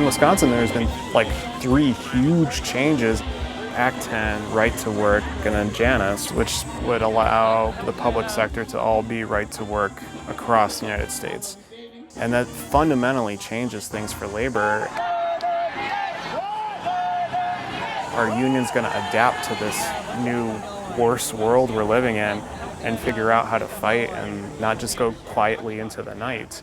In Wisconsin, there's been like 3 huge changes. Act 10, right to work, and then Janus, which would allow the public sector to all be right to work across the United States. And that fundamentally changes things for labor. Our union's going to adapt to this new, worse world we're living in and figure out how to fight and not just go quietly into the night.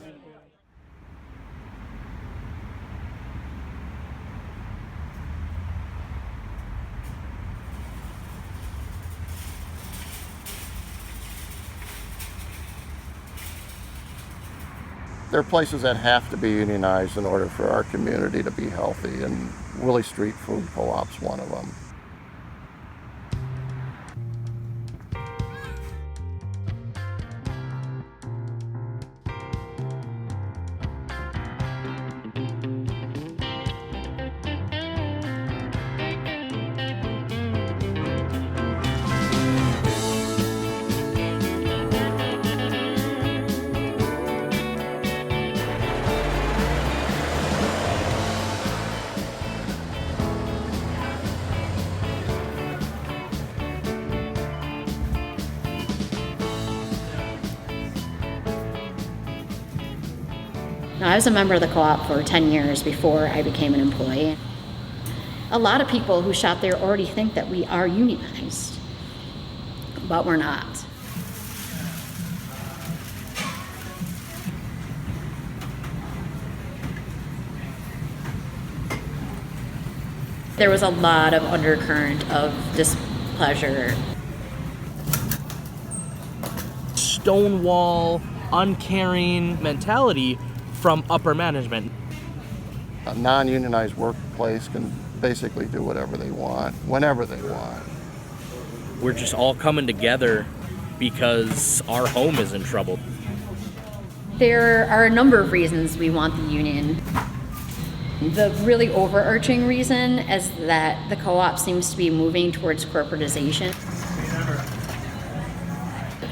There are places that have to be unionized in order for our community to be healthy, and Willy Street Food Co-op's one of them. Now, I was a member of the co-op for 10 years before I became an employee. A lot of people who shop there already think that we are unionized, but we're not. There was a lot of undercurrent of displeasure. Stonewall, uncaring mentality from upper management. A non-unionized workplace can basically do whatever they want, whenever they want. We're just all coming together because our home is in trouble. There are a number of reasons we want the union. The really overarching reason is that the co-op seems to be moving towards corporatization.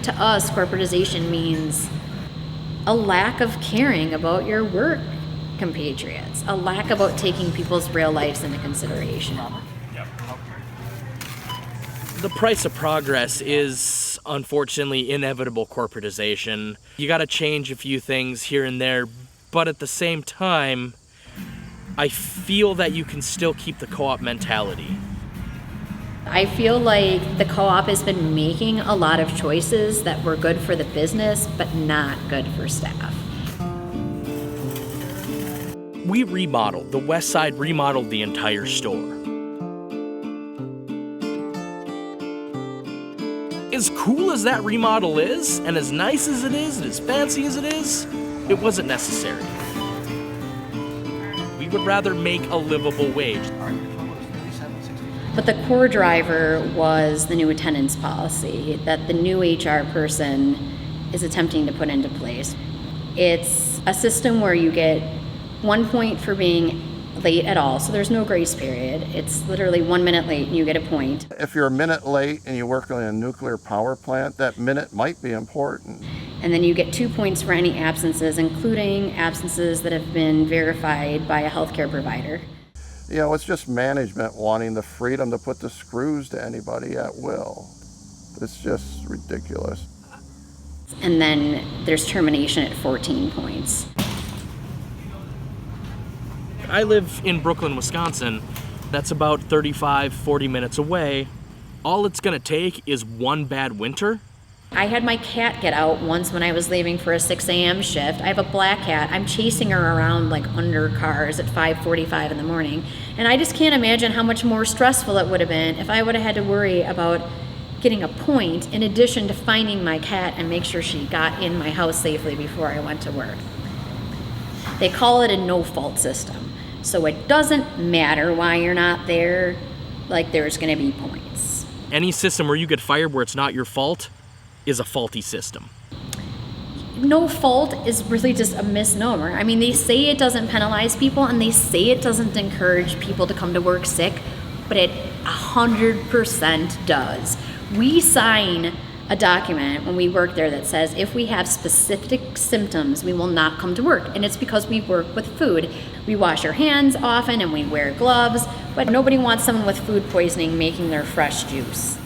To us, corporatization means a lack of caring about your work compatriots, a lack about taking people's real lives into consideration. The price of progress is, unfortunately, inevitable corporatization. You gotta change a few things here and there, but at the same time, I feel that you can still keep the co-op mentality. I feel like the co-op has been making a lot of choices that were good for the business, but not good for staff. We remodeled, the West Side remodeled the entire store. As cool as that remodel is, and as nice as it is, and as fancy as it is, it wasn't necessary. We would rather make a livable wage. But the core driver was the new attendance policy that the new HR person is attempting to put into place. It's a system where you get 1 point for being late at all, so there's no grace period. It's literally 1 minute late and you get a point. If you're a minute late and you work on a nuclear power plant, that minute might be important. And then you get 2 points for any absences, including absences that have been verified by a healthcare provider. You know, it's just management wanting the freedom to put the screws to anybody at will. It's just ridiculous. And then there's termination at 14 points. I live in Brooklyn, Wisconsin. That's about 35, 40 minutes away. All it's gonna take is one bad winter. I had my cat get out once when I was leaving for a 6 a.m. shift. I have a black cat. I'm chasing her around like under cars at 5:45 in the morning. And I just can't imagine how much more stressful it would have been if I would have had to worry about getting a point in addition to finding my cat and make sure she got in my house safely before I went to work. They call it a no-fault system. So it doesn't matter why you're not there, like there's gonna be points. Any system where you get fired where it's not your fault is a faulty system. No fault is really just a misnomer. I mean, they say it doesn't penalize people and they say it doesn't encourage people to come to work sick, but it 100% does. We sign a document when we work there that says if we have specific symptoms, we will not come to work. And it's because we work with food. We wash our hands often and we wear gloves, but nobody wants someone with food poisoning making their fresh juice.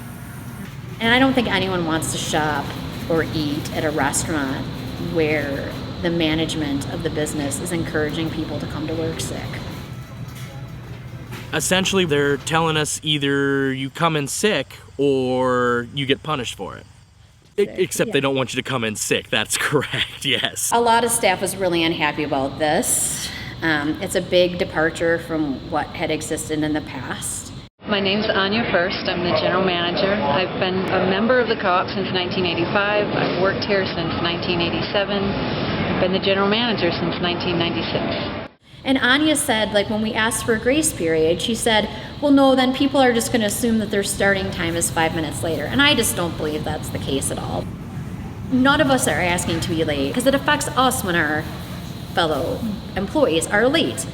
And I don't think anyone wants to shop or eat at a restaurant where the management of the business is encouraging people to come to work sick. Essentially, they're telling us either you come in sick or you get punished for it. Except they don't want you to come in sick. That's correct, yes. A lot of staff was really unhappy about this. It's a big departure from what had existed in the past. My name's Anya First. I'm the general manager. I've been a member of the co-op since 1985. I've worked here since 1987. I've been the general manager since 1996. And Anya said, like, when we asked for a grace period, she said, well, no, then people are just going to assume that their starting time is 5 minutes later. And I just don't believe that's the case at all. None of us are asking to be late because it affects us when our fellow employees are late.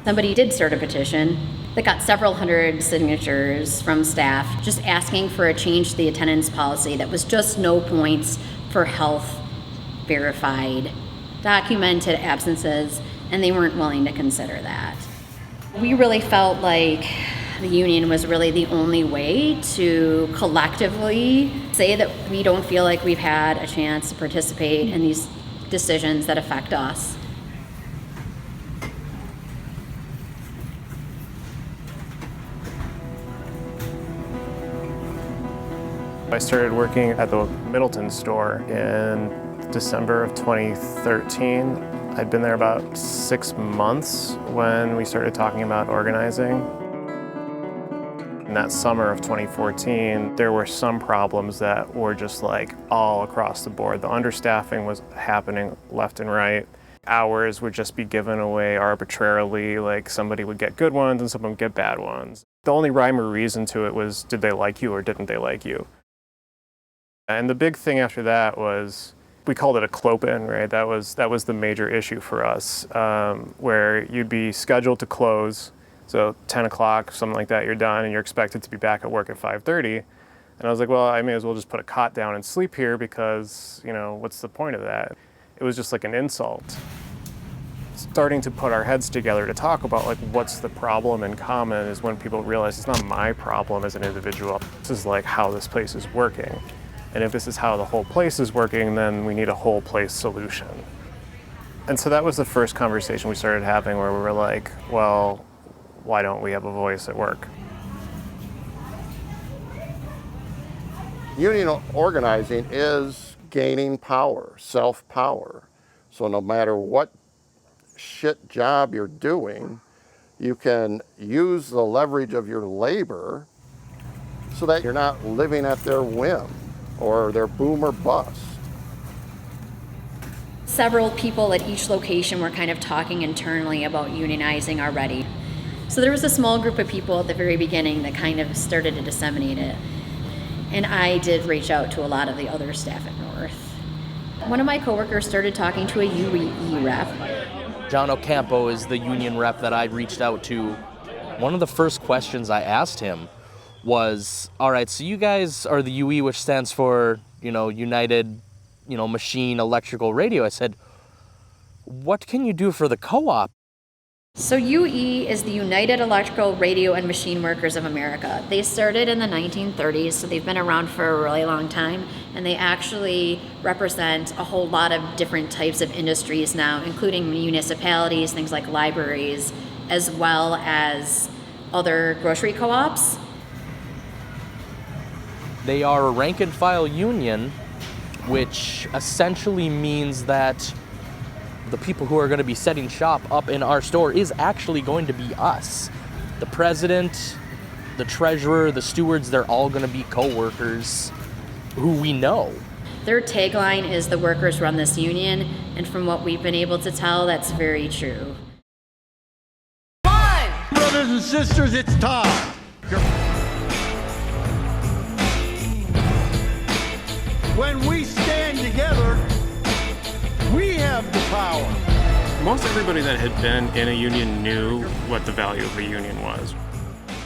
Somebody did start a petition that got several hundred signatures from staff just asking for a change to the attendance policy that was just no points for health verified documented absences, and they weren't willing to consider that. We really felt like the union was really the only way to collectively say that we don't feel like we've had a chance to participate in these decisions that affect us. I started working at the Middleton store in December of 2013. I'd been there about 6 months when we started talking about organizing. In that summer of 2014, there were some problems that were just like all across the board. The understaffing was happening left and right. Hours would just be given away arbitrarily, like somebody would get good ones and someone would get bad ones. The only rhyme or reason to it was, did they like you or didn't they like you? And the big thing after that was, we called it a clope-in, right? That was the major issue for us, where you'd be scheduled to close, so 10 o'clock, something like that, you're done, and you're expected to be back at work at 5:30. And I was like, well, I may as well just put a cot down and sleep here because, you know, what's the point of that? It was just like an insult. Starting to put our heads together to talk about like what's the problem in common is when people realize it's not my problem as an individual. This is like how this place is working. And if this is how the whole place is working, then we need a whole place solution. And so that was the first conversation we started having where we were like, well, why don't we have a voice at work? Union organizing is gaining power, self-power. So no matter what shit job you're doing, you can use the leverage of your labor so that you're not living at their whim or their boom or bust. Several people at each location were kind of talking internally about unionizing already. So there was a small group of people at the very beginning that kind of started to disseminate it. And I did reach out to a lot of the other staff at North. One of my coworkers started talking to a UE rep. John Ocampo is the union rep that I reached out to. One of the first questions I asked him was, all right, so you guys are the UE, which stands for, United, Machine Electrical Radio. I said, what can you do for the co-op? So UE is the United Electrical Radio and Machine Workers of America. They started in the 1930s, so they've been around for a really long time, and they actually represent a whole lot of different types of industries now, including municipalities, things like libraries, as well as other grocery co-ops. They are a rank and file union, which essentially means that the people who are going to be setting shop up in our store is actually going to be us. The president, the treasurer, the stewards, they're all going to be co-workers who we know. Their tagline is "The workers run this union," and from what we've been able to tell, that's very true. Brothers and sisters, it's time. When we stand together, we have the power. Most everybody that had been in a union knew what the value of a union was.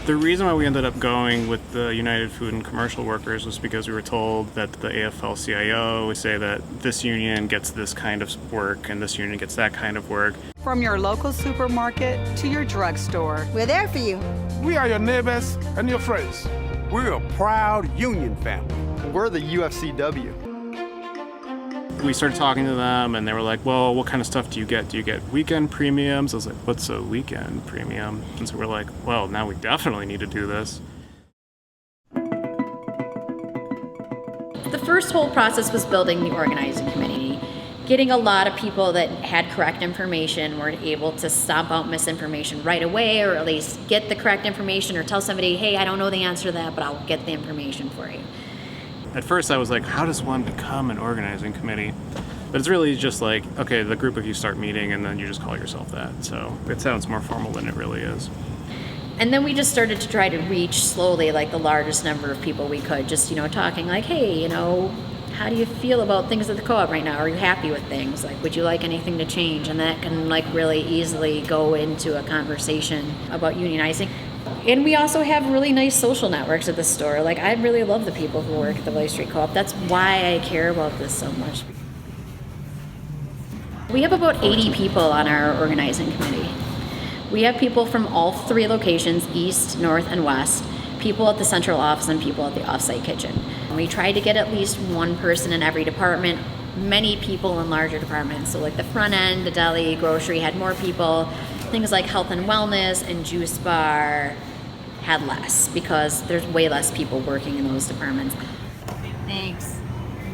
The reason why we ended up going with the United Food and Commercial Workers was because we were told that the AFL-CIO would say that this union gets this kind of work and this union gets that kind of work. From your local supermarket to your drugstore, we're there for you. We are your neighbors and your friends. We're a proud union family. We're the UFCW. We started talking to them and they were like, well, what kind of stuff do you get? Do you get weekend premiums? I was like, what's a weekend premium? And so we're like, well, now we definitely need to do this. The first whole process was building the organizing committee, getting a lot of people that had correct information, were able to stomp out misinformation right away, or at least get the correct information, or tell somebody, hey, I don't know the answer to that, but I'll get the information for you. At first I was like, how does one become an organizing committee? But it's really just like, okay, the group of you start meeting and then you just call yourself that. So it sounds more formal than it really is. And then we just started to try to reach slowly like the largest number of people we could, just, talking like, hey, how do you feel about things at the co-op right now? Are you happy with things? Like, would you like anything to change? And that can really easily go into a conversation about unionizing. And we also have really nice social networks at the store. I really love the people who work at the Willy Street Co-op. That's why I care about this so much. We have about 80 people on our organizing committee. We have people from all 3 locations, east, north, and west, people at the central office and people at the offsite kitchen. We try to get at least one person in every department, many people in larger departments. So the front end, the deli, grocery had more people. Things like health and wellness and juice bar had less because there's way less people working in those departments. Thanks.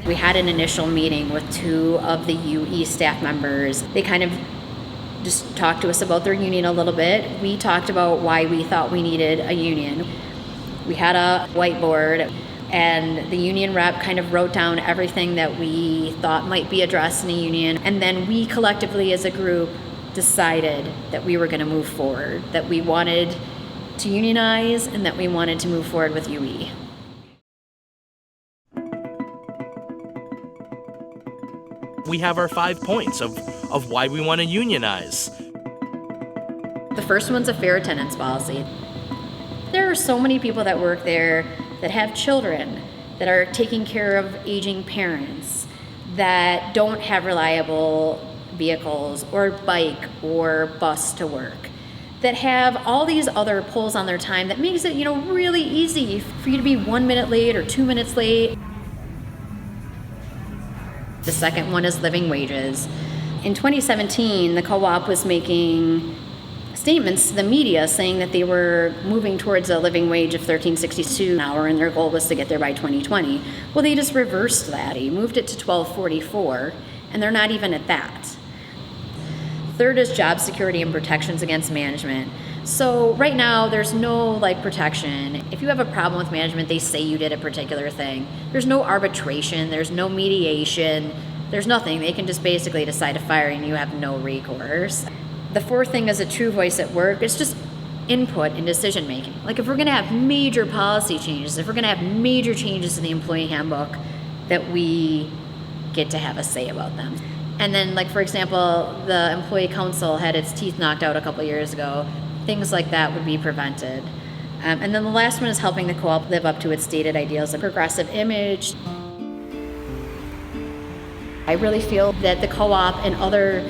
We had an initial meeting with 2 of the UE staff members. They kind of just talked to us about their union a little bit. We talked about why we thought we needed a union. We had a whiteboard and the union rep kind of wrote down everything that we thought might be addressed in a union. And then we collectively as a group decided that we were going to move forward, that we wanted to unionize and that we wanted to move forward with UE. We have our 5 points of why we want to unionize. The first one's a fair attendance policy. There are so many people that work there that have children, that are taking care of aging parents, that don't have reliable vehicles or bike or bus to work, that have all these other pulls on their time that makes it, really easy for you to be 1 minute late or 2 minutes late. The second one is living wages. In 2017, the co-op was making statements to the media saying that they were moving towards a living wage of $13.62 an hour and their goal was to get there by 2020. Well, they just reversed that. He moved it to $12.44 and they're not even at that. Third is job security and protections against management. So right now there's no protection. If you have a problem with management, they say you did a particular thing. There's no arbitration, there's no mediation, there's nothing. They can just basically decide to fire you and you have no recourse. The fourth thing is a true voice at work. It's just input in decision making. If we're gonna have major policy changes, if we're gonna have major changes in the employee handbook, that we get to have a say about them. And then for example, the employee council had its teeth knocked out a couple years ago. Things like that would be prevented. And then the last one is helping the co-op live up to its stated ideals of progressive image. I really feel that the co-op and other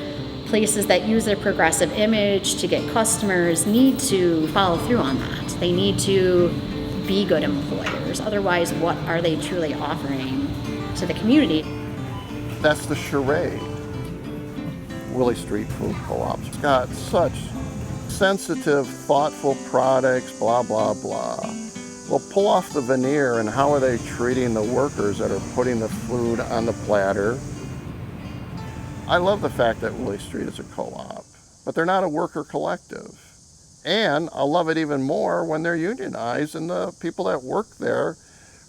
places that use their progressive image to get customers need to follow through on that. They need to be good employers. Otherwise, what are they truly offering to the community? That's the charade. Willy Street Food Co-op's got such sensitive, thoughtful products, blah, blah, blah. Well, pull off the veneer and how are they treating the workers that are putting the food on the platter? I love the fact that Willy Street is a co-op, but they're not a worker collective. And I'll love it even more when they're unionized and the people that work there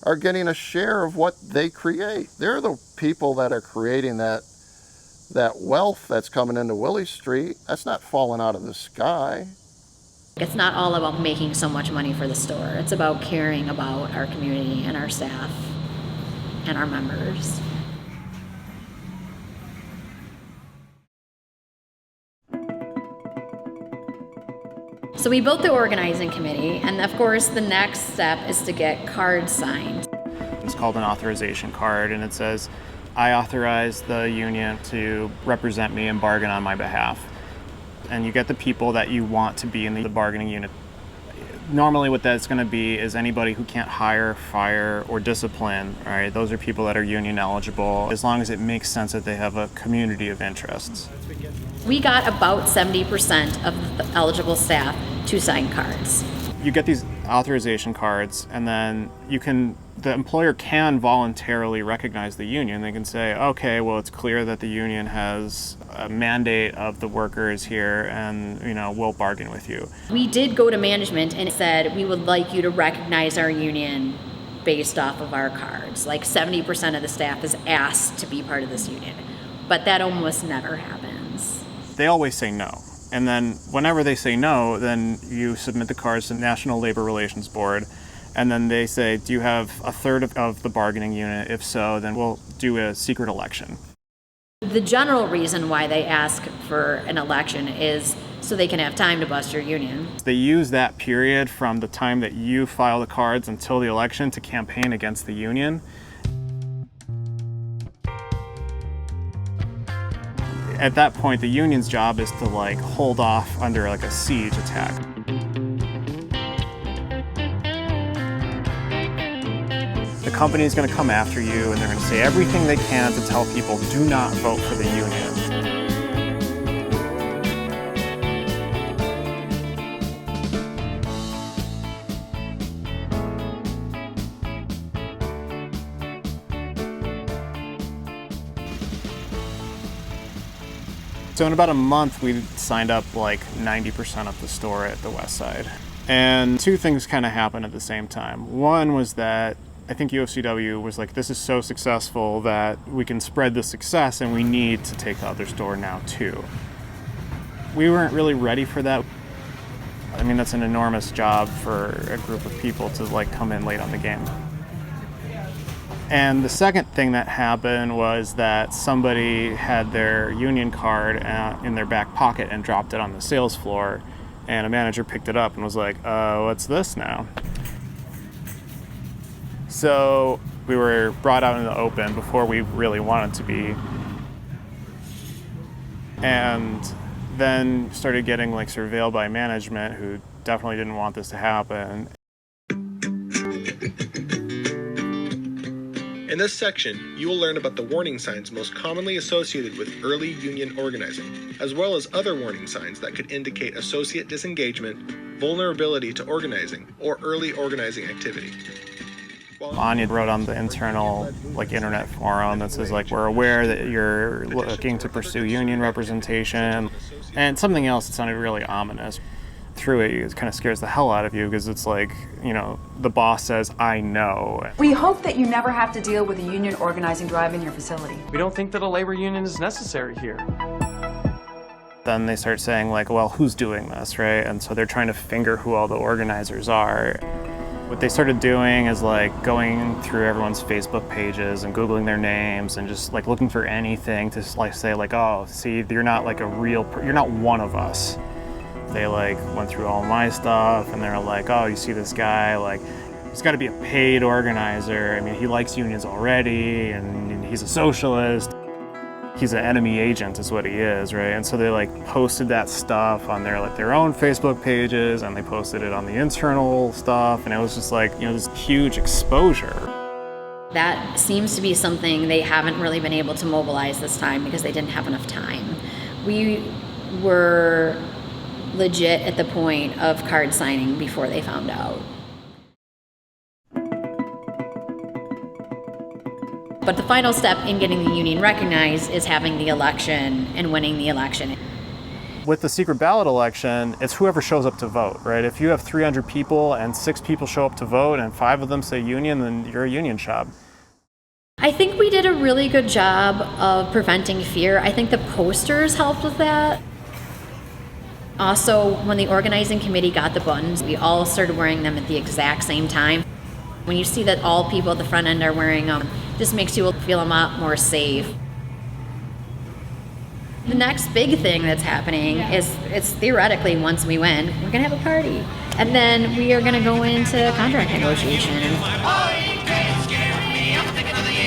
are getting a share of what they create. They're the people that are creating that wealth that's coming into Willy Street. That's not falling out of the sky. It's not all about making so much money for the store. It's about caring about our community and our staff and our members. So we built the organizing committee, and of course the next step is to get cards signed. It's called an authorization card, and it says, I authorize the union to represent me and bargain on my behalf. And you get the people that you want to be in the bargaining unit. Normally what that's going to be is anybody who can't hire, fire, or discipline, right? Those are people that are union eligible, as long as it makes sense that they have a community of interests. We got about 70% of the eligible staff to sign cards. You get these authorization cards, and then the employer can voluntarily recognize the union. They can say, okay, well, it's clear that the union has a mandate of the workers here, and we'll bargain with you. We did go to management and said, we would like you to recognize our union based off of our cards. Like 70% of the staff is asked to be part of this union, but that almost never happens. They always say no. And then whenever they say no, then you submit the cards to the National Labor Relations Board, and then they say, do you have a third of the bargaining unit? If so, then we'll do a secret election. The general reason why they ask for an election is so they can have time to bust your union. They use that period from the time that you file the cards until the election to campaign against the union. At that point, the union's job is to hold off under a siege attack. The company is going to come after you, and they're going to say everything they can to tell people, do not vote for the union. So in about a month, we signed up 90% of the store at the West Side. And two things kind of happened at the same time. One was that I think UFCW was like, this is so successful that we can spread the success and we need to take the other store now too. We weren't really ready for that. I mean, that's an enormous job for a group of people to come in late on the game. And the second thing that happened was that somebody had their union card in their back pocket and dropped it on the sales floor, and a manager picked it up and was like, what's this now? So we were brought out in the open before we really wanted to be, and then started getting surveilled by management, who definitely didn't want this to happen. In this section, you will learn about the warning signs most commonly associated with early union organizing, as well as other warning signs that could indicate associate disengagement, vulnerability to organizing, or early organizing activity. Anya wrote on the internal internet forum that says we're aware that you're looking to pursue union representation, and something else that sounded really ominous. Through it kind of scares the hell out of you, because it's the boss says, I know. We hope that you never have to deal with a union organizing drive in your facility. We don't think that a labor union is necessary here. Then they start saying well, who's doing this, right? And so they're trying to finger who all the organizers are. What they started doing is going through everyone's Facebook pages and Googling their names and just looking for anything to say oh, see, you're not you're not one of us. They went through all my stuff, and they're oh, you see this guy, he's got to be a paid organizer. I mean, he likes unions already, and he's a socialist. He's an enemy agent is what he is, right? And so they posted that stuff on their own Facebook pages, and they posted it on the internal stuff, and it was just this huge exposure. That seems to be something they haven't really been able to mobilize this time because they didn't have enough time. We were legit at the point of card signing before they found out. But the final step in getting the union recognized is having the election and winning the election. With the secret ballot election, it's whoever shows up to vote, right? If you have 300 people and 6 people show up to vote and 5 of them say union, then you're a union shop. I think we did a really good job of preventing fear. I think the posters helped with that. Also, when the organizing committee got the buttons, we all started wearing them at the exact same time. When you see that all people at the front end are wearing them, it just makes you feel a lot more safe. The next big thing that's happening is, it's theoretically, once we win, we're gonna have a party. And then we are gonna go into contract negotiation. Oh, you can't scare me, I'm sticking to the union.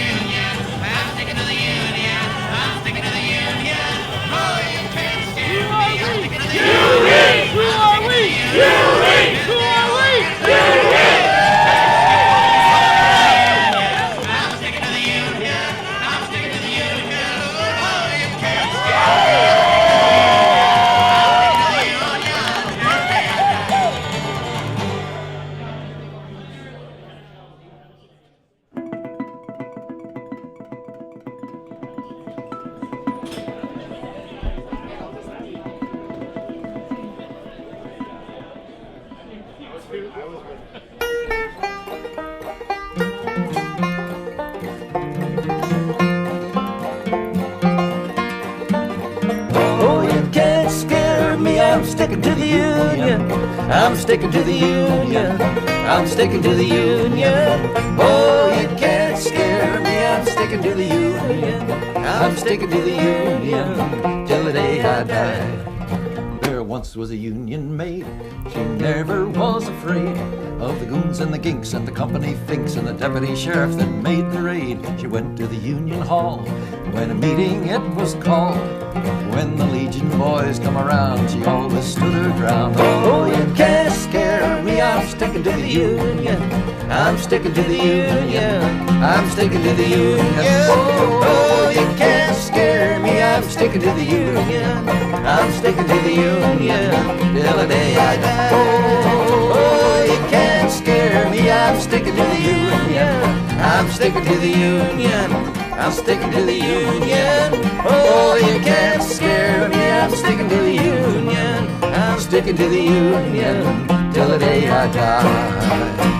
I'm sticking to the union. I'm sticking to the union. Oh, you can't scare me, I'm sticking to the union. I'm sticking to the union till the day I die. There once was a union maid. She never was afraid of the goons and the ginks and the company finks and the deputy sheriff that made the raid. She went to the union hall when a meeting it was called. When the Legion boys come around, she always stood her ground. Oh, you can't scare me, I'm sticking to the union. I'm sticking to the union. I'm sticking to the union. Oh, you can't scare me, I'm sticking to the union. I'm sticking to the union till the day I die. Oh, you can't scare me, I'm sticking to the union. I'm sticking to the union. I'm sticking to the union. Oh, you can't scare me, I'm sticking to the union. I'm sticking to the union till the day I die.